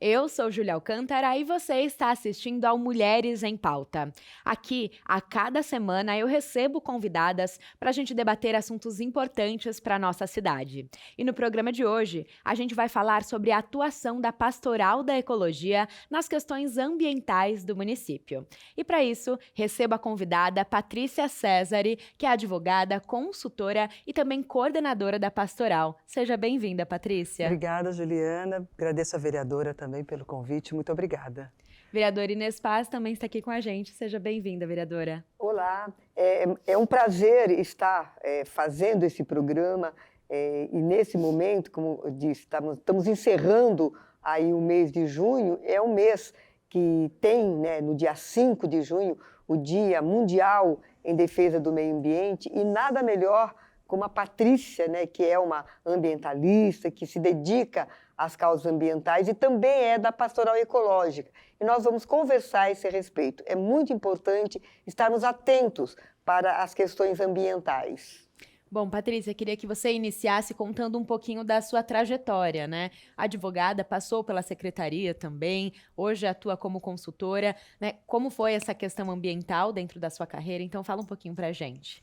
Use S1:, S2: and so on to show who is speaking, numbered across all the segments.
S1: Eu sou Júlia Alcântara e você está assistindo ao Mulheres em Pauta. Aqui, a cada semana, eu recebo convidadas para a gente debater assuntos importantes para a nossa cidade. E no programa de hoje, a gente vai falar sobre a atuação da Pastoral da Ecologia nas questões ambientais do município. E para isso, recebo a convidada Patrícia Cesari, que é advogada, consultora e também coordenadora da Pastoral. Seja bem-vinda, Patrícia.
S2: Obrigada, Juliana. Agradeço a vereadora também pelo convite. Muito obrigada.
S1: Vereadora Inês Paz também está aqui com a gente. Seja bem-vinda, vereadora.
S3: Olá, é um prazer estar fazendo esse programa e nesse momento, como eu disse, estamos encerrando aí o mês de junho, é um mês que tem, né, no dia 5 de junho, o Dia Mundial em Defesa do Meio Ambiente e nada melhor como a Patrícia, né, que é uma ambientalista, que se dedica às causas ambientais e também é da Pastoral Ecológica. E nós vamos conversar a esse respeito. É muito importante estarmos atentos para as questões ambientais.
S1: Bom, Patrícia, queria que você iniciasse contando um pouquinho da sua trajetória, né? Advogada, passou pela secretaria também, hoje atua como consultora, né? Como foi essa questão ambiental dentro da sua carreira? Então, fala um pouquinho pra gente.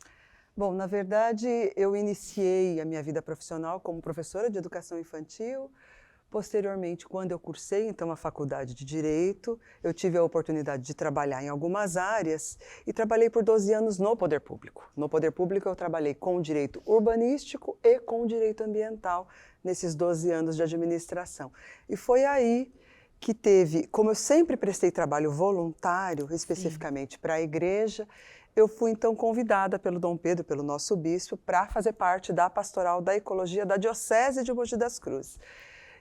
S2: Bom, na verdade, eu iniciei a minha vida profissional como professora de educação infantil. Posteriormente, quando eu cursei, então, a faculdade de Direito, eu tive a oportunidade de trabalhar em algumas áreas e trabalhei por 12 anos no Poder Público. No Poder Público, eu trabalhei com o direito urbanístico e com o direito ambiental nesses 12 anos de administração. E foi aí que teve, como eu sempre prestei trabalho voluntário, especificamente para a igreja, eu fui então convidada pelo Dom Pedro, pelo nosso bispo, para fazer parte da Pastoral da Ecologia da Diocese de Mogi das Cruzes.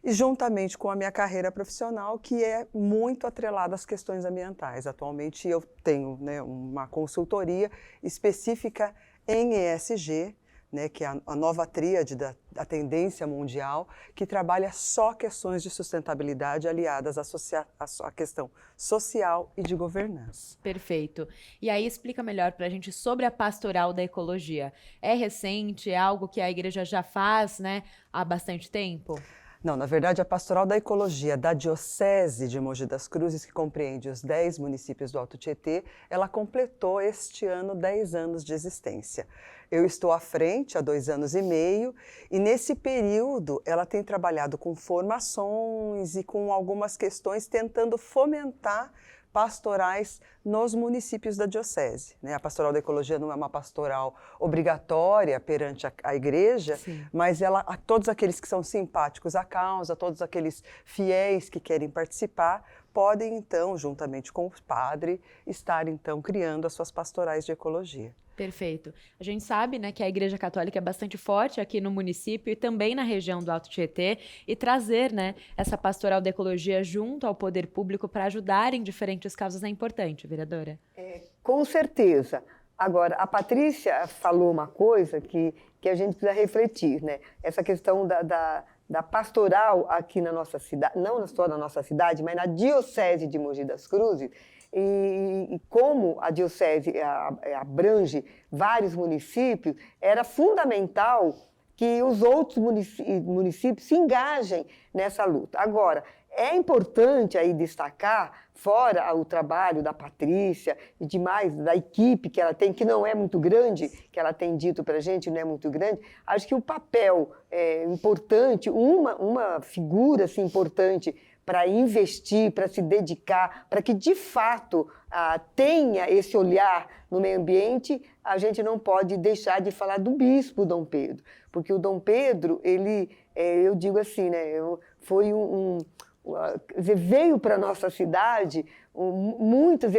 S2: E juntamente com a minha carreira profissional, que é muito atrelada às questões ambientais. Atualmente eu tenho, né, uma consultoria específica em ESG, né, que é a nova tríade da tendência mundial, que trabalha só questões de sustentabilidade aliadas à questão social e de governança.
S1: Perfeito. E aí explica melhor para a gente sobre a Pastoral da Ecologia. É recente, é algo que a igreja já faz, né, há bastante tempo?
S2: Não, na verdade, a Pastoral da Ecologia da Diocese de Mogi das Cruzes, que compreende os 10 municípios do Alto Tietê, ela completou este ano 10 anos de existência. Eu estou à frente há 2 anos e meio e nesse período ela tem trabalhado com formações e com algumas questões tentando fomentar pastorais nos municípios da diocese, né? A Pastoral da Ecologia não é uma pastoral obrigatória perante a igreja, sim, mas a todos aqueles que são simpáticos à causa, todos aqueles fiéis que querem participar, podem então, juntamente com o padre, estar então criando as suas pastorais de ecologia.
S1: Perfeito. A gente sabe, né, que a Igreja Católica é bastante forte aqui no município e também na região do Alto Tietê, e trazer, né, essa pastoral da ecologia junto ao poder público para ajudar em diferentes causas é importante, vereadora?
S3: Com certeza. Agora, a Patrícia falou uma coisa que a gente precisa refletir, né? Essa questão da pastoral aqui na nossa cidade, não só na nossa cidade, mas na Diocese de Mogi das Cruzes, e como a diocese abrange vários municípios, era fundamental que os outros municípios se engajem nessa luta. Agora, é importante aí destacar, fora o trabalho da Patrícia e demais, da equipe que ela tem, que não é muito grande, que ela tem dito para a gente, não é muito grande, acho que o papel importante, uma figura assim, importante para investir, para se dedicar, para que de fato tenha esse olhar no meio ambiente, a gente não pode deixar de falar do bispo Dom Pedro, porque o Dom Pedro, ele, eu digo assim, né, foi veio para a nossa cidade,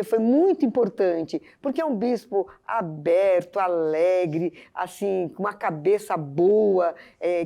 S3: foi muito importante, porque é um bispo aberto, alegre, assim, com uma cabeça boa,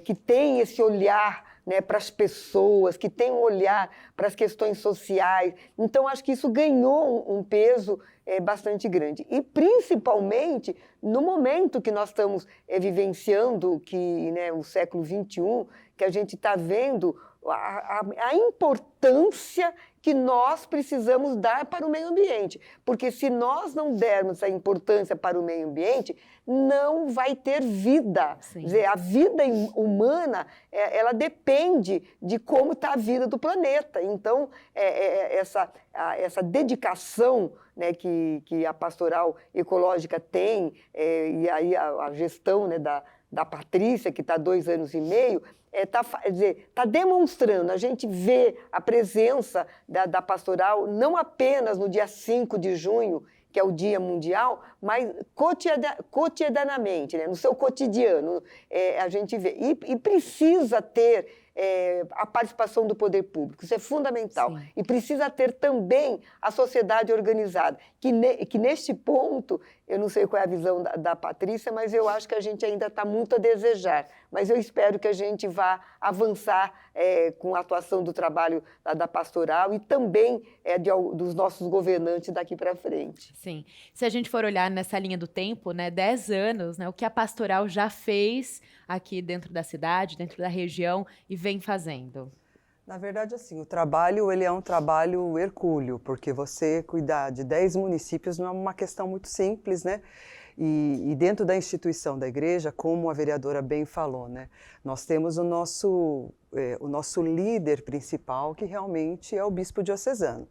S3: que tem esse olhar, né, para as pessoas, que tem um olhar para as questões sociais. Então, acho que isso ganhou um peso bastante grande. E, principalmente, no momento que nós estamos vivenciando, que, né, o século XXI, que a gente está vendo a importância que nós precisamos dar para o meio ambiente. Porque se nós não dermos a importância para o meio ambiente, não vai ter vida.
S1: Sim.
S3: Quer dizer, a vida humana, ela depende de como está a vida do planeta. Então, essa dedicação, né, que a pastoral ecológica tem, e aí a gestão, né, da Patrícia, que está há 2 anos e meio, está demonstrando, a gente vê a presença da pastoral não apenas no dia 5 de junho, que é o Dia Mundial, mas cotidianamente, né? No seu cotidiano, a gente vê. E precisa ter a participação do poder público, isso é fundamental.
S1: Sim.
S3: E precisa ter também a sociedade organizada, que neste ponto, eu não sei qual é a visão da Patrícia, mas eu acho que a gente ainda está muito a desejar. Mas eu espero que a gente vá avançar com a atuação do trabalho da pastoral e também dos nossos governantes daqui para frente.
S1: Sim. Se a gente for olhar nessa linha do tempo, né, 10 anos, né, o que a pastoral já fez aqui dentro da cidade, dentro da região, e vem fazendo?
S2: Na verdade, assim, o trabalho ele é um trabalho hercúleo, porque você cuidar de 10 municípios não é uma questão muito simples, né? E dentro da instituição da igreja, como a vereadora bem falou, né? Nós temos o nosso líder principal, que realmente é o bispo diocesano.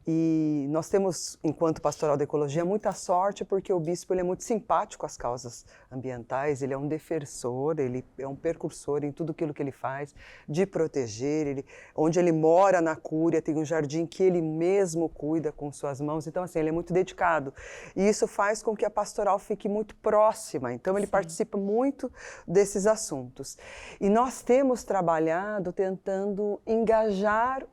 S2: E nós temos, enquanto Pastoral da Ecologia, muita sorte porque o bispo ele é muito simpático às causas ambientais, ele é um defensor, ele é um percursor em tudo aquilo que ele faz, de proteger, onde ele mora na Cúria, tem um jardim que ele mesmo cuida com suas mãos, então assim, ele é muito dedicado. E isso faz com que a pastoral fique muito próxima, então ele participa muito desses assuntos. E nós temos trabalhado tentando engajar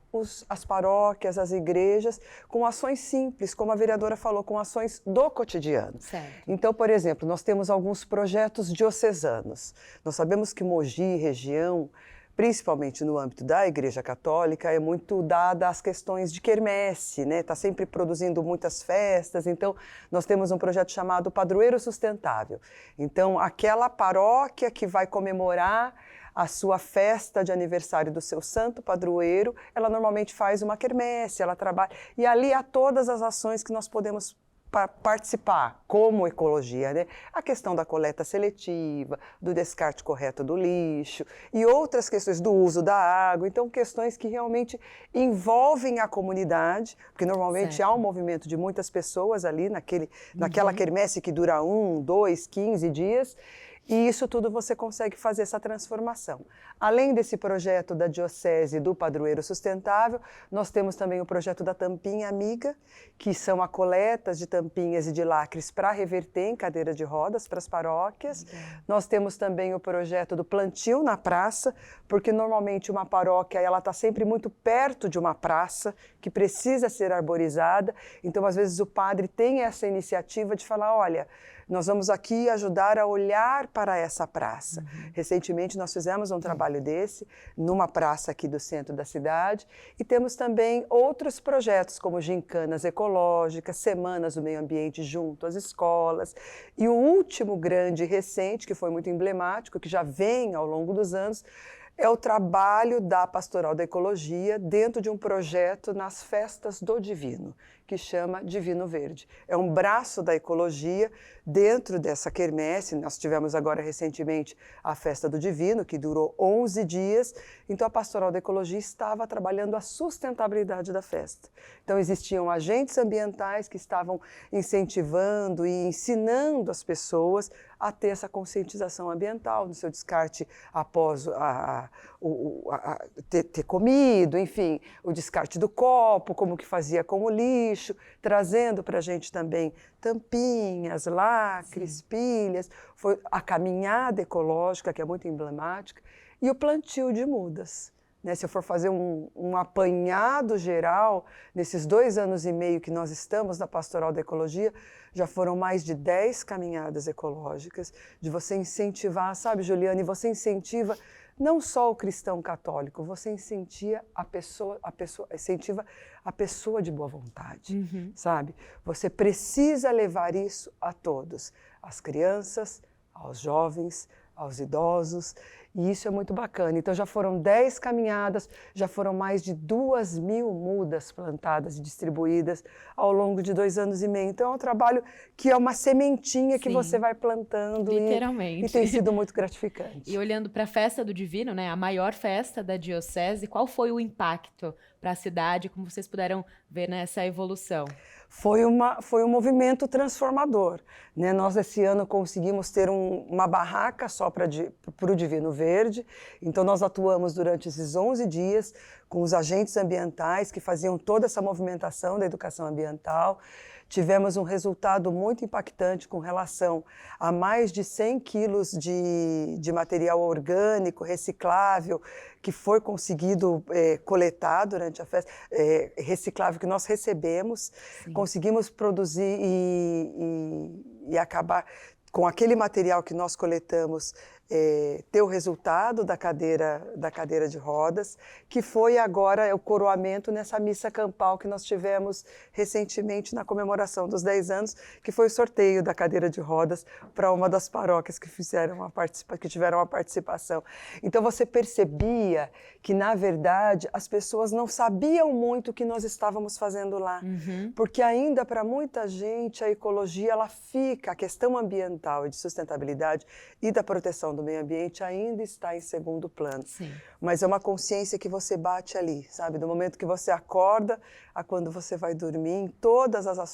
S2: as paróquias, as igrejas, com ações simples, como a vereadora falou, com ações do cotidiano.
S1: Certo.
S2: Então, por exemplo, nós temos alguns projetos diocesanos. Nós sabemos que Mogi, região, principalmente no âmbito da Igreja Católica, é muito dada às questões de quermesse, né? Está sempre produzindo muitas festas. Então, nós temos um projeto chamado Padroeiro Sustentável. Então, aquela paróquia que vai comemorar a sua festa de aniversário do seu santo padroeiro, ela normalmente faz uma quermesse, ela trabalha. E ali há todas as ações que nós podemos participar como ecologia, né? A questão da coleta seletiva, do descarte correto do lixo e outras questões do uso da água. Então, questões que realmente envolvem a comunidade, porque normalmente há um movimento de muitas pessoas ali naquela quermesse que dura 1, 2, 15 dias. E isso tudo você consegue fazer essa transformação. Além desse projeto da Diocese do Padroeiro Sustentável, nós temos também o projeto da Tampinha Amiga, que são a coleta de tampinhas e de lacres para reverter em cadeira de rodas para as paróquias. Nós temos também o projeto do plantio na praça, porque normalmente uma paróquia ela está sempre muito perto de uma praça que precisa ser arborizada. Então, às vezes, o padre tem essa iniciativa de falar, olha, nós vamos aqui ajudar a olhar para essa praça. Recentemente nós fizemos um trabalho desse, numa praça aqui do centro da cidade, e temos também outros projetos, como gincanas ecológicas, semanas do meio ambiente junto às escolas, e o último grande e recente, que foi muito emblemático, que já vem ao longo dos anos, é o trabalho da Pastoral da Ecologia dentro de um projeto nas Festas do Divino, que chama Divino Verde. É um braço da ecologia dentro dessa quermesse. Nós tivemos agora recentemente a Festa do Divino, que durou 11 dias. Então a Pastoral da Ecologia estava trabalhando a sustentabilidade da festa. Então existiam agentes ambientais que estavam incentivando e ensinando as pessoas a ter essa conscientização ambiental no seu descarte após ter comido, enfim, o descarte do copo, como que fazia com o lixo, trazendo para a gente também tampinhas, lacres, pilhas, foi a caminhada ecológica, que é muito emblemática, e o plantio de mudas. Né, se eu for fazer um apanhado geral, nesses 2 anos e meio que nós estamos na Pastoral da Ecologia, já foram mais de 10 caminhadas ecológicas, de você incentivar, sabe, Juliane, você incentiva não só o cristão católico, você incentiva a pessoa de boa vontade, sabe? Você precisa levar isso a todos, às crianças, aos jovens, aos idosos, E isso é muito bacana. Então já foram 10 caminhadas, já foram mais de 2.000 mudas plantadas e distribuídas ao longo de 2 anos e meio. Então é um trabalho que é uma sementinha que
S1: Sim,
S2: você vai plantando
S1: literalmente.
S2: e tem sido muito gratificante.
S1: E olhando para a Festa do Divino, né, a maior festa da diocese, qual foi o impacto para a cidade, como vocês puderam ver nessa evolução?
S2: Foi um movimento transformador, né? Nós, esse ano, conseguimos ter uma barraca só para o Divino Verde. Então, nós atuamos durante esses 11 dias com os agentes ambientais que faziam toda essa movimentação da educação ambiental. Tivemos um resultado muito impactante com relação a mais de 100 quilos de material orgânico, reciclável, que foi conseguido coletar durante a festa, reciclável que nós recebemos. Sim. Conseguimos produzir e acabar com aquele material que nós coletamos, ter o resultado da cadeira de rodas, que foi agora o coroamento nessa missa campal que nós tivemos recentemente na comemoração dos 10 anos, que foi o sorteio da cadeira de rodas para uma das paróquias que tiveram a participação. Então você percebia que, na verdade, as pessoas não sabiam muito o que nós estávamos fazendo lá, porque ainda para muita gente a ecologia, ela fica, a questão ambiental e de sustentabilidade e da proteção do meio ambiente ainda está em segundo plano.
S1: Sim.
S2: Mas é uma consciência que você bate ali, sabe? Do momento que você acorda a quando você vai dormir, em todas as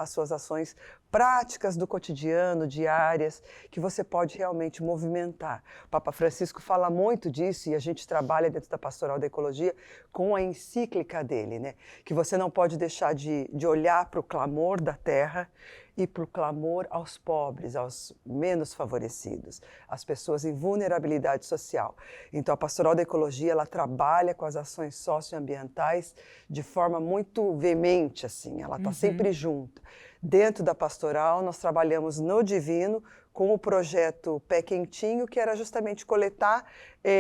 S2: suas ações práticas do cotidiano, diárias, que você pode realmente movimentar. O Papa Francisco fala muito disso e a gente trabalha dentro da Pastoral da Ecologia com a encíclica dele, né? Que você não pode deixar de olhar para o clamor da terra e para o clamor aos pobres, aos menos favorecidos, às pessoas em vulnerabilidade social. Então, a Pastoral da Ecologia, ela trabalha com as ações socioambientais de forma muito veemente, assim, ela está sempre junto. Dentro da pastoral, nós trabalhamos no Divino com o projeto Pé Quentinho, que era justamente coletar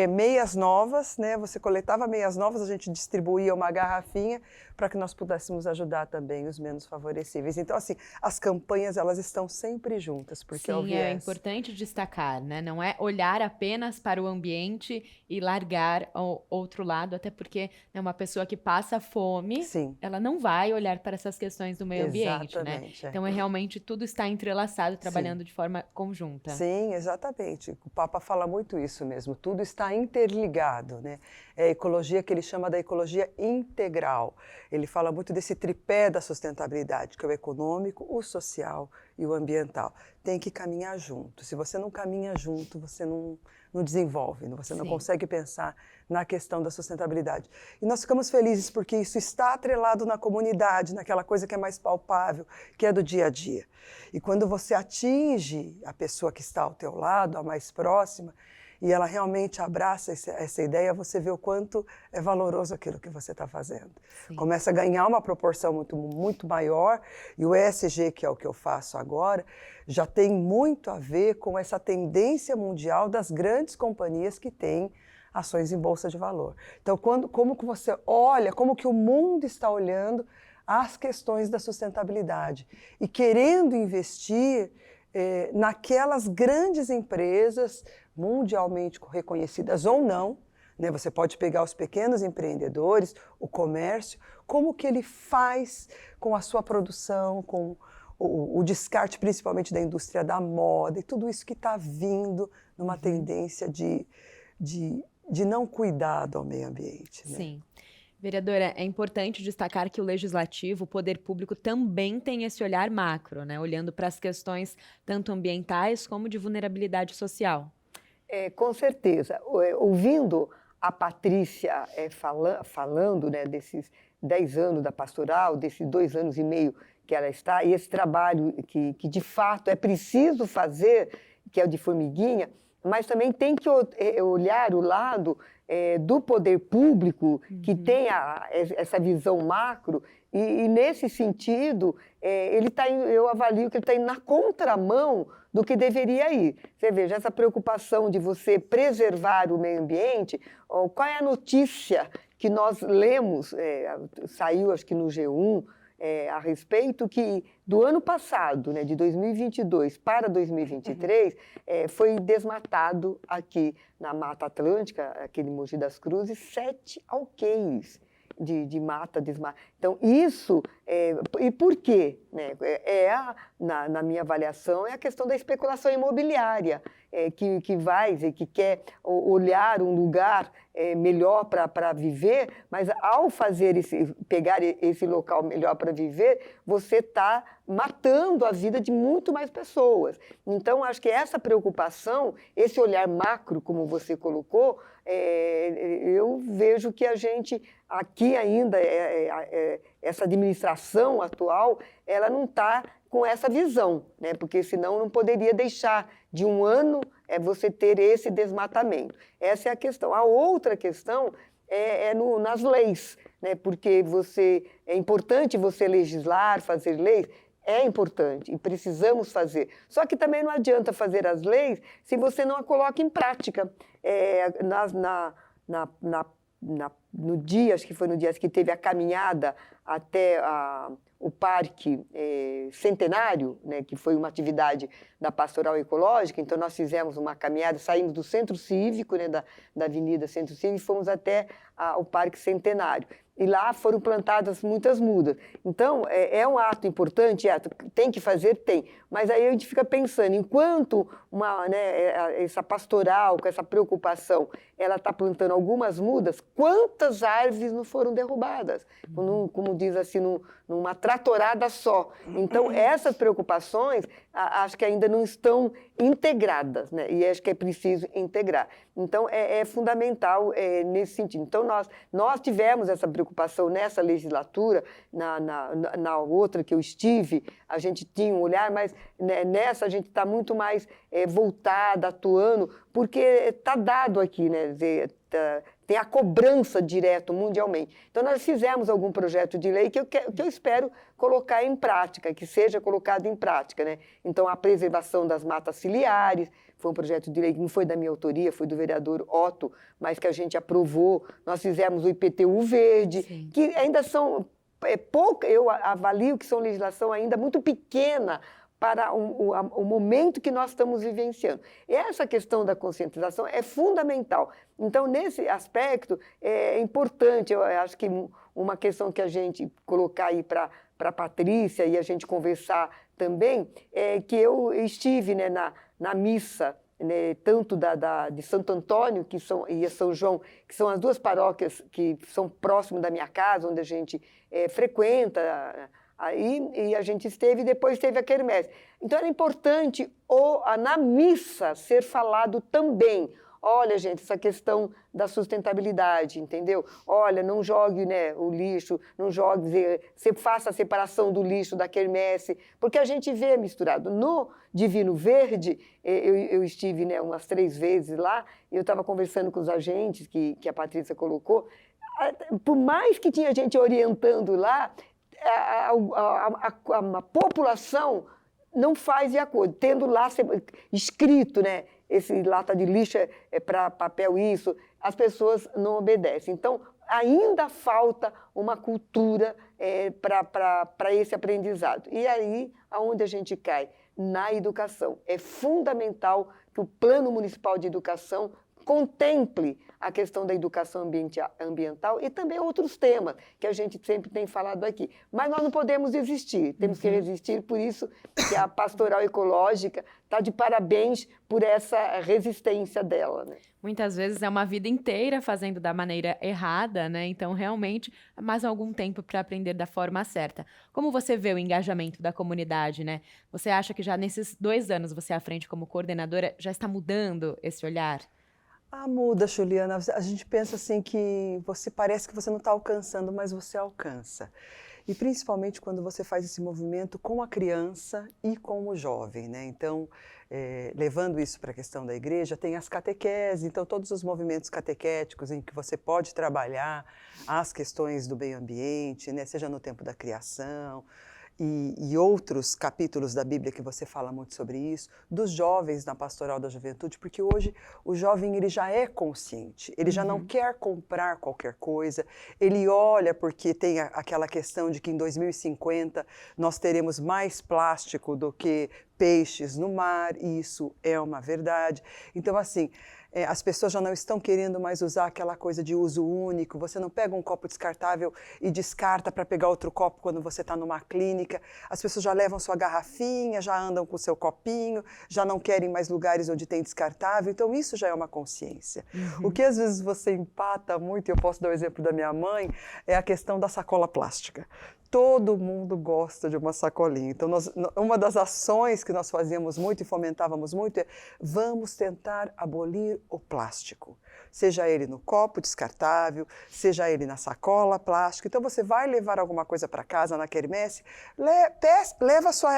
S2: meias novas, né? Você coletava meias novas, a gente distribuía uma garrafinha para que nós pudéssemos ajudar também os menos favorecíveis. Então, assim, as campanhas, elas estão sempre juntas, porque
S1: sim, é importante destacar, né? Não é olhar apenas para o ambiente e largar ao outro lado, até porque uma pessoa que passa fome, sim, ela não vai olhar para essas questões do meio ambiente, né? Então, realmente tudo está entrelaçado, trabalhando, sim, de forma conjunta.
S2: Sim, exatamente. O Papa fala muito isso mesmo, tudo está interligado, né? É a ecologia que ele chama da ecologia integral. Ele fala muito desse tripé da sustentabilidade, que é o econômico, o social e o ambiental. Tem que caminhar junto. Se você não caminha junto, você não desenvolve, você não consegue pensar na questão da sustentabilidade. E nós ficamos felizes porque isso está atrelado na comunidade, naquela coisa que é mais palpável, que é do dia a dia. E quando você atinge a pessoa que está ao teu lado, a mais próxima, e ela realmente abraça essa ideia, você vê o quanto é valoroso aquilo que você está fazendo. Sim. Começa a ganhar uma proporção muito maior, e o ESG, que é o que eu faço agora, já tem muito a ver com essa tendência mundial das grandes companhias que têm ações em bolsa de valor. Então, como que você olha, como que o mundo está olhando as questões da sustentabilidade e querendo investir naquelas grandes empresas mundialmente reconhecidas ou não, né? Você pode pegar os pequenos empreendedores, o comércio, como que ele faz com a sua produção, com o descarte principalmente da indústria da moda e tudo isso que está vindo numa tendência de não cuidado ao meio ambiente. Né?
S1: Sim. Vereadora, é importante destacar que o Legislativo, o poder público, também tem esse olhar macro, né? Olhando para as questões tanto ambientais como de vulnerabilidade social.
S3: Com certeza. Ouvindo a Patrícia falando, né, desses 10 anos da pastoral, desses 2 anos e meio que ela está, e esse trabalho que de fato é preciso fazer, que é o de formiguinha, mas também tem que olhar o lado do poder público, que tem essa visão macro, e nesse sentido, eu avalio que ele está indo na contramão do que deveria ir. Você veja, essa preocupação de você preservar o meio ambiente, qual é a notícia que nós lemos, saiu acho que no G1, a respeito que do ano passado, né, de 2022 para 2023, foi desmatado aqui na Mata Atlântica, aqui de Mogi das Cruzes, 7 alqueires de mata desmatada. Então, isso, e por quê? Né? Na minha avaliação, é a questão da especulação imobiliária, que quer olhar um lugar melhor para viver, mas ao pegar esse local melhor para viver, você está matando a vida de muito mais pessoas. Então, acho que essa preocupação, esse olhar macro, como você colocou, eu vejo que a gente, aqui ainda, essa administração atual, ela não está com essa visão, né? Porque senão não poderia deixar de um ano você ter esse desmatamento. Essa é a questão. A outra questão nas leis, né? Porque é importante você legislar, fazer leis, é importante e precisamos fazer. Só que também não adianta fazer as leis se você não a coloca em prática. No dia, acho que foi no dia que teve a caminhada até o Parque Centenário, né, que foi uma atividade da Pastoral Ecológica, então nós fizemos uma caminhada, saímos do Centro Cívico, né, da Avenida Centro Cívico, e fomos até o Parque Centenário. E lá foram plantadas muitas mudas. Então, é um ato importante, tem que fazer? Tem. Mas aí a gente fica pensando, enquanto essa pastoral, com essa preocupação, ela está plantando algumas mudas, quantas árvores não foram derrubadas? Como diz assim, numa tratorada só. Então, essas preocupações, acho que ainda não estão integradas, né? E acho que é preciso integrar. Então, é fundamental nesse sentido. Então, nós tivemos essa preocupação nessa legislatura, na outra que eu estive, a gente tinha um olhar, mas nessa a gente está muito mais voltada, atuando, porque está dado aqui, né? Tem a cobrança direta mundialmente. Então, nós fizemos algum projeto de lei que eu espero colocar em prática, que seja colocado em prática, né? Então, a preservação das matas ciliares, foi um projeto de lei que não foi da minha autoria, foi do vereador Otto, mas que a gente aprovou. Nós fizemos o IPTU verde, sim, que ainda são pouco, eu avalio que são legislação ainda muito pequena para o momento que nós estamos vivenciando. Essa questão da conscientização é fundamental. Então, nesse aspecto, é importante, eu acho que uma questão que a gente colocar aí para a Patrícia e a gente conversar também, é que eu estive, né, na missa, né, tanto de Santo Antônio e São João, que são as duas paróquias que são próximas da minha casa, onde a gente frequenta. E a gente esteve, e depois teve a quermesse. Então, era importante na missa ser falado também. Olha, gente, essa questão da sustentabilidade, entendeu? Olha, não jogue, né, o lixo, não jogue, você faça a separação do lixo da quermesse, porque a gente vê misturado. No Divino Verde, eu estive, né, umas 3 vezes lá, e eu estava conversando com os agentes que a Patrícia colocou. Por mais que tinha gente orientando lá, a população não faz de acordo, tendo lá escrito, né, esse lata de lixo é para papel isso, as pessoas não obedecem. Então, ainda falta uma cultura para esse aprendizado. E aí, aonde a gente cai? Na educação. É fundamental que o Plano Municipal de Educação contemple a questão da educação ambiental e também outros temas que a gente sempre tem falado aqui. Mas nós não podemos desistir, temos que resistir, por isso que a Pastoral Ecológica está de parabéns por essa resistência dela, né?
S1: Muitas vezes é uma vida inteira fazendo da maneira errada, né? Então, realmente, mais algum tempo para aprender da forma certa. Como você vê o engajamento da comunidade, né? Você acha que já nesses 2 anos você à frente como coordenadora já está mudando esse olhar?
S2: Muda, Juliana. A gente pensa assim que parece que você não está alcançando, mas você alcança. E principalmente quando você faz esse movimento com a criança e com o jovem, né? Então, levando isso para a questão da igreja, tem as catequeses, então todos os movimentos catequéticos em que você pode trabalhar as questões do meio ambiente, né? Seja no tempo da criação. e outros capítulos da Bíblia que você fala muito sobre isso, dos jovens na pastoral da juventude, porque hoje o jovem ele já é consciente, ele já não quer comprar qualquer coisa, ele olha porque tem aquela questão de que em 2050 nós teremos mais plástico do que peixes no mar, e isso é uma verdade. Então, assim, as pessoas já não estão querendo mais usar aquela coisa de uso único, você não pega um copo descartável e descarta para pegar outro copo quando você está numa clínica, as pessoas já levam sua garrafinha, já andam com o seu copinho, já não querem mais lugares onde tem descartável, então isso já é uma consciência. O que às vezes você empata muito, e eu posso dar o exemplo da minha mãe, é a questão da sacola plástica. Todo mundo gosta de uma sacolinha. Então, uma das ações que nós fazíamos muito e fomentávamos muito é vamos tentar abolir o plástico. Seja ele no copo descartável, seja ele na sacola plástica. Então, você vai levar alguma coisa para casa na quermesse, leva a sua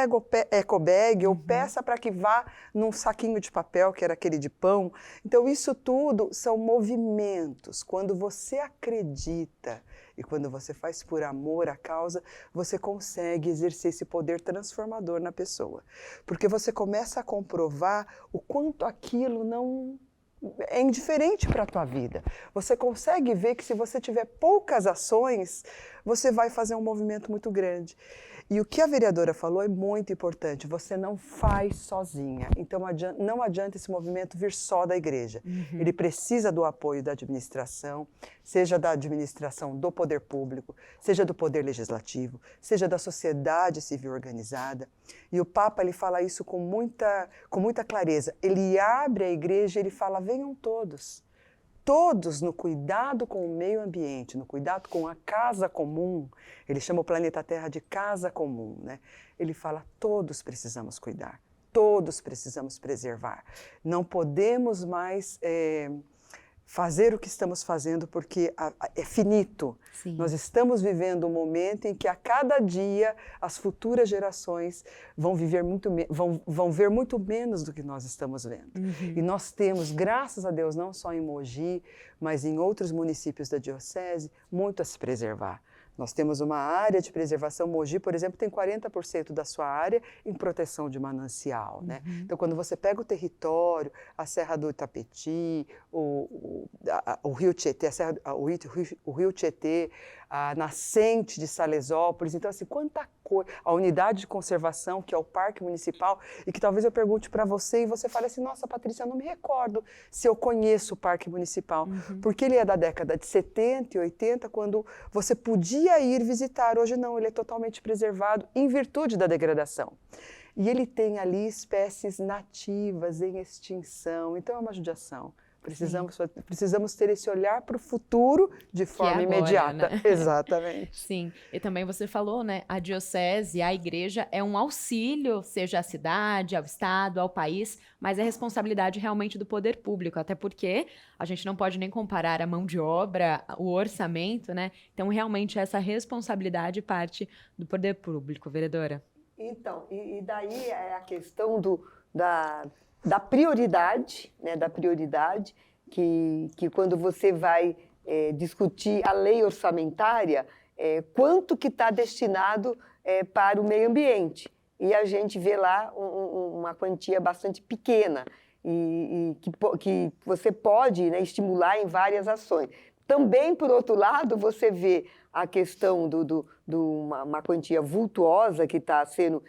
S2: ecobag ou peça para que vá num saquinho de papel, que era aquele de pão. Então, isso tudo são movimentos. Quando você acredita e quando você faz por amor à causa, você consegue exercer esse poder transformador na pessoa. Porque você começa a comprovar o quanto aquilo não é indiferente para a tua vida. Você consegue ver que se você tiver poucas ações, você vai fazer um movimento muito grande. E o que a vereadora falou é muito importante, você não faz sozinha. Então não adianta esse movimento vir só da igreja. Ele precisa do apoio da administração, seja da administração do poder público, seja do poder legislativo, seja da sociedade civil organizada. E o Papa ele fala isso com muita clareza. Ele abre a igreja e ele fala, venham todos. Todos no cuidado com o meio ambiente, no cuidado com a casa comum, ele chama o planeta Terra de casa comum, né? Ele fala, todos precisamos cuidar, todos precisamos preservar. Não podemos mais fazer o que estamos fazendo porque é finito. Sim. Nós estamos vivendo um momento em que a cada dia as futuras gerações vão ver muito menos do que nós estamos vendo. E nós temos, graças a Deus, não só em Mogi, mas em outros municípios da diocese, muito a se preservar. Nós temos uma área de preservação, Mogi, por exemplo, tem 40% da sua área em proteção de manancial, né? Então, quando você pega o território, a Serra do Itapetí, o Rio Tietê, o Rio Tietê, a nascente de Salesópolis, então, assim, quanta coisa, a unidade de conservação, que é o Parque Municipal, e que talvez eu pergunte para você e você fale assim, nossa, Patrícia, eu não me recordo se eu conheço o Parque Municipal, porque ele é da década de 70 e 80, quando você podia ir visitar, hoje não, ele é totalmente preservado em virtude da degradação. E ele tem ali espécies nativas em extinção, então é uma judiação. Precisamos ter esse olhar para o futuro de forma agora, imediata. Né? Exatamente.
S1: Sim, e também você falou, né, a diocese, a igreja é um auxílio, seja à cidade, ao estado, ao país, mas é responsabilidade realmente do poder público, até porque a gente não pode nem comparar a mão de obra, o orçamento, né? Então, realmente, essa responsabilidade parte do poder público, vereadora.
S3: Então, e daí é a questão da prioridade, né, que quando você vai discutir a lei orçamentária, quanto que está destinado para o meio ambiente. E a gente vê lá uma quantia bastante pequena e que você pode, né, estimular em várias ações. Também, por outro lado, você vê a questão de uma quantia vultuosa que está sendo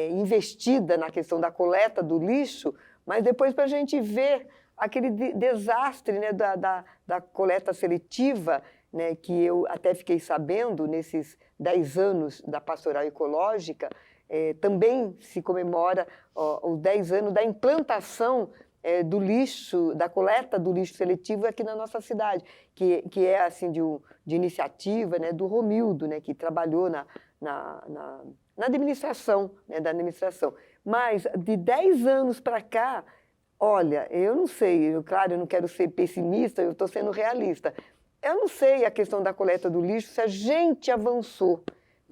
S3: investida na questão da coleta do lixo, mas depois para a gente ver aquele desastre, né, da coleta seletiva, né, que eu até fiquei sabendo nesses 10 anos da pastoral ecológica, também se comemora os 10 anos da implantação do lixo, da coleta do lixo seletivo aqui na nossa cidade, que é assim de iniciativa, né, do Romildo, né, que trabalhou na administração, né, da administração. Mas de 10 anos para cá, olha, eu não sei, claro, eu não quero ser pessimista, eu estou sendo realista. Eu não sei a questão da coleta do lixo, se a gente avançou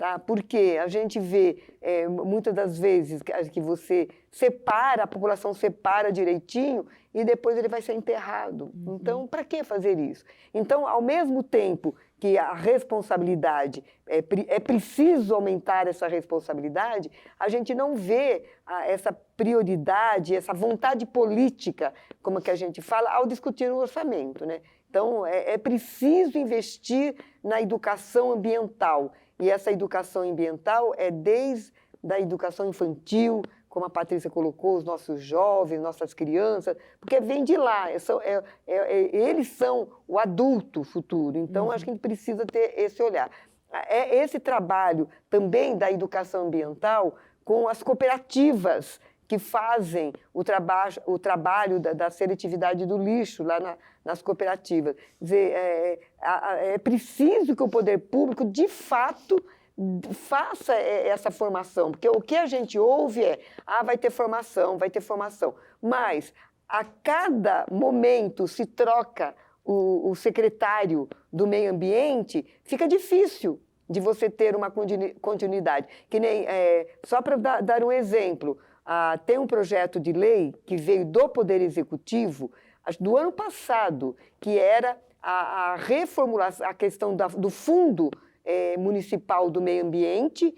S3: tá? Porque a gente vê muitas das vezes que você separa, a população separa direitinho e depois ele vai ser enterrado. Então, para que fazer isso? Então, ao mesmo tempo que a responsabilidade, é preciso aumentar essa responsabilidade, a gente não vê essa prioridade, essa vontade política, como que a gente fala, ao discutir o orçamento, né? Então, é preciso investir na educação ambiental. E essa educação ambiental é desde a educação infantil, como a Patrícia colocou, os nossos jovens, nossas crianças, porque vem de lá, eles são o adulto futuro. Então, acho que a gente precisa ter esse olhar. Esse trabalho também da educação ambiental com as cooperativas que fazem o trabalho da seletividade do lixo lá nas cooperativas. Quer dizer, é preciso que o poder público, de fato, faça essa formação, porque o que a gente ouve vai ter formação, vai ter formação. Mas, a cada momento se troca o secretário do meio ambiente, fica difícil de você ter uma continuidade. Que nem, só para dar um exemplo, tem um projeto de lei que veio do Poder Executivo, do ano passado, que era a reformulação, a questão do fundo municipal do meio ambiente,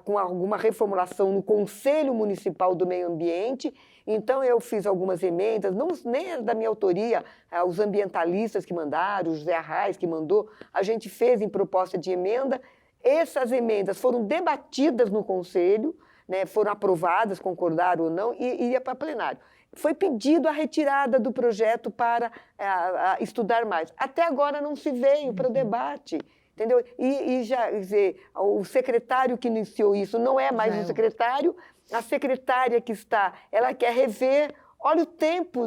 S3: com alguma reformulação no Conselho Municipal do Meio Ambiente. Então, eu fiz algumas emendas, nem era da minha autoria, os ambientalistas que mandaram, o José Arraes que mandou, a gente fez em proposta de emenda. Essas emendas foram debatidas no Conselho, né, foram aprovadas, concordaram ou não, e ia para plenário. Foi pedido a retirada do projeto para estudar mais. Até agora não se veio para o debate. Entendeu? E já, quer dizer, o secretário que iniciou isso não é mais o secretário, a secretária que está, ela quer rever, olha o tempo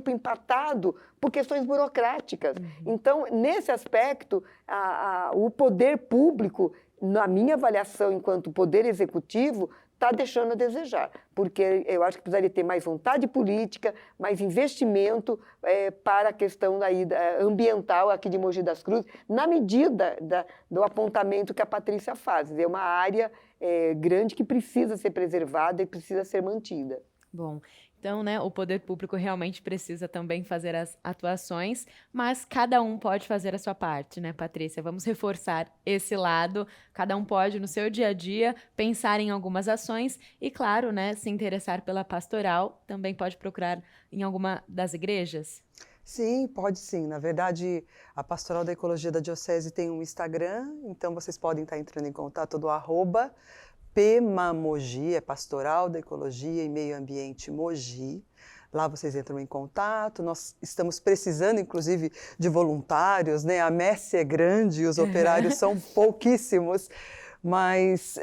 S3: empatado por questões burocráticas. Então, nesse aspecto, o poder público, na minha avaliação enquanto poder executivo, está deixando a desejar, porque eu acho que precisaria ter mais vontade política, mais investimento para a questão ambiental aqui de Mogi das Cruzes, na medida do apontamento que a Patrícia faz. É uma área grande que precisa ser preservada e precisa ser mantida.
S1: Bom, então, né, o poder público realmente precisa também fazer as atuações, mas cada um pode fazer a sua parte, né, Patrícia? Vamos reforçar esse lado. Cada um pode, no seu dia a dia, pensar em algumas ações e, claro, né, se interessar pela pastoral, também pode procurar em alguma das igrejas?
S2: Sim, pode sim. Na verdade, a Pastoral da Ecologia da Diocese tem um Instagram, então vocês podem estar entrando em contato do @PMAMogi, Pastoral da Ecologia e Meio Ambiente Mogi. Lá vocês entram em contato, nós estamos precisando, inclusive, de voluntários, né? A messe é grande e os operários são pouquíssimos, mas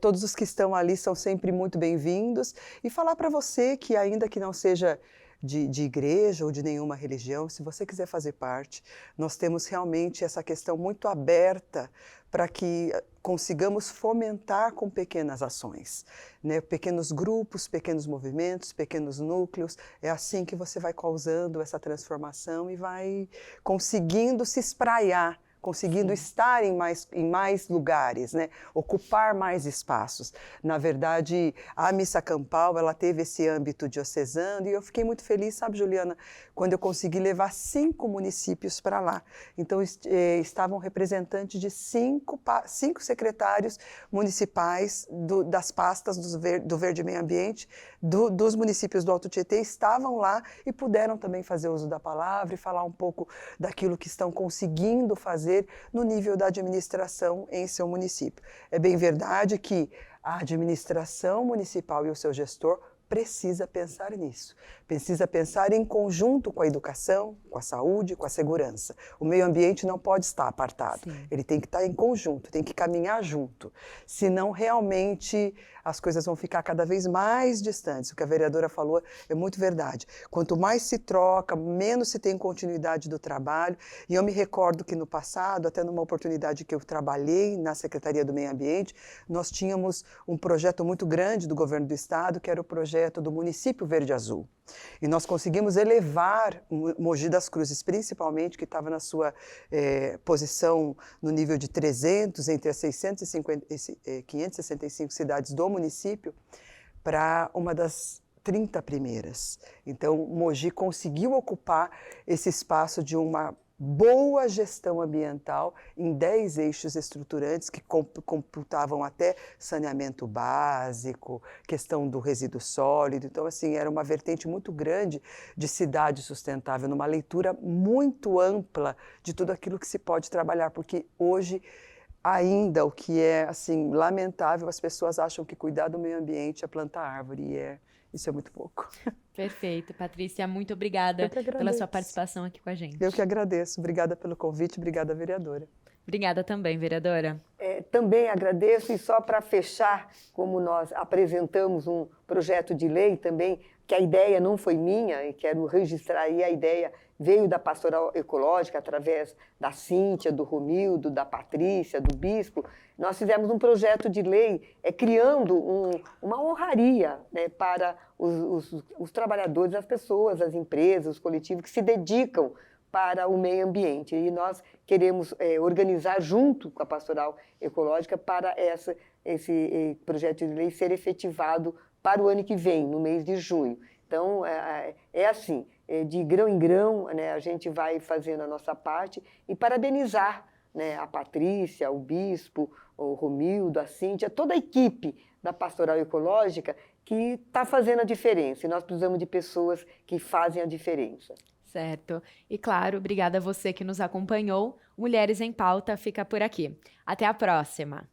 S2: todos os que estão ali são sempre muito bem-vindos. E falar para você que, ainda que não seja de igreja ou de nenhuma religião, se você quiser fazer parte, nós temos realmente essa questão muito aberta para que consigamos fomentar com pequenas ações, né? Pequenos grupos, pequenos movimentos, pequenos núcleos. É assim que você vai causando essa transformação e vai conseguindo se espraiar, conseguindo estar em mais lugares, né? Ocupar mais espaços. Na verdade, a missa campal, ela teve esse âmbito diocesano e eu fiquei muito feliz, sabe, Juliana, quando eu consegui levar 5 municípios para lá. Então, estavam representantes de 5 secretários municipais das pastas do Verde Meio Ambiente, dos municípios do Alto Tietê, estavam lá e puderam também fazer uso da palavra e falar um pouco daquilo que estão conseguindo fazer no nível da administração em seu município. É bem verdade que a administração municipal e o seu gestor precisa pensar nisso, precisa pensar em conjunto com a educação, com a saúde, com a segurança. O meio ambiente não pode estar apartado, ele tem que estar em conjunto, tem que caminhar junto, senão realmente as coisas vão ficar cada vez mais distantes. O que a vereadora falou é muito verdade. Quanto mais se troca, menos se tem continuidade do trabalho. E eu me recordo que no passado, até numa oportunidade que eu trabalhei na Secretaria do Meio Ambiente, nós tínhamos um projeto muito grande do governo do estado, que era o projeto projeto do município Verde Azul. E nós conseguimos elevar Mogi das Cruzes, principalmente, que estava na sua posição no nível de 300, entre as 565 cidades do município, para uma das 30 primeiras. Então, Mogi conseguiu ocupar esse espaço de uma boa gestão ambiental em 10 eixos estruturantes que computavam até saneamento básico, questão do resíduo sólido. Então, assim, era uma vertente muito grande de cidade sustentável, numa leitura muito ampla de tudo aquilo que se pode trabalhar, porque hoje ainda o que é assim lamentável, as pessoas acham que cuidar do meio ambiente é plantar árvore, e isso é muito pouco.
S1: Perfeito, Patrícia, muito obrigada pela sua participação aqui com a gente.
S2: Eu que agradeço, obrigada pelo convite, obrigada, vereadora.
S1: Obrigada também, vereadora.
S3: Também agradeço, e só para fechar, como nós apresentamos um projeto de lei também, que a ideia não foi minha, e quero registrar aí, a ideia veio da Pastoral Ecológica, através da Cíntia, do Romildo, da Patrícia, do Bispo. Nós fizemos um projeto de lei criando uma honraria, né, para os trabalhadores, as pessoas, as empresas, os coletivos que se dedicam para o meio ambiente. E nós queremos organizar junto com a Pastoral Ecológica para esse projeto de lei ser efetivado para o ano que vem, no mês de junho. Então, assim, de grão em grão, né, a gente vai fazendo a nossa parte e parabenizar, né, a Patrícia, o Bispo, o Romildo, a Cíntia, toda a equipe da Pastoral Ecológica que está fazendo a diferença. E nós precisamos de pessoas que fazem a diferença.
S1: Certo. E claro, obrigada a você que nos acompanhou. Mulheres em Pauta fica por aqui. Até a próxima.